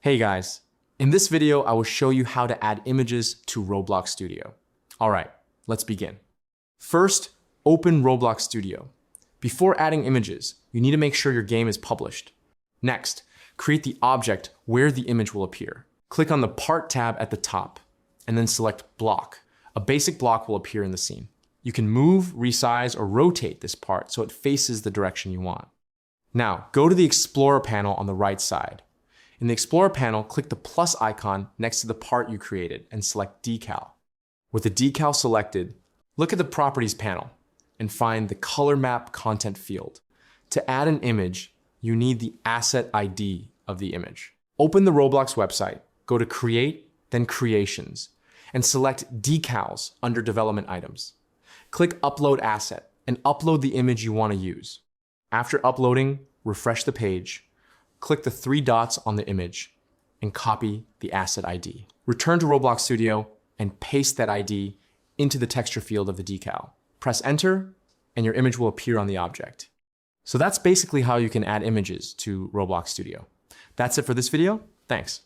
Hey guys, in this video, I will show you how to add images to Roblox Studio. All right, let's begin. First, open Roblox Studio. Before adding images, you need to make sure your game is published. Next, create the object where the image will appear. Click on the Part tab at the top, and then select Block. A basic block will appear in the scene. You can move, resize, or rotate this part so it faces the direction you want. Now, go to the Explorer panel on the right side. In the Explorer panel, click the plus icon next to the part you created and select Decal. With the decal selected, look at the Properties panel and find the Color Map Content field. To add an image, you need the Asset ID of the image. Open the Roblox website, go to Create, then Creations, and select Decals under Development Items. Click Upload Asset and upload the image you want to use. After uploading, refresh the page. Click the three dots on the image and copy the asset ID. Return to Roblox Studio and paste that ID into the texture field of the decal. Press enter and your image will appear on the object. So that's basically how you can add images to Roblox Studio. That's it for this video. Thanks.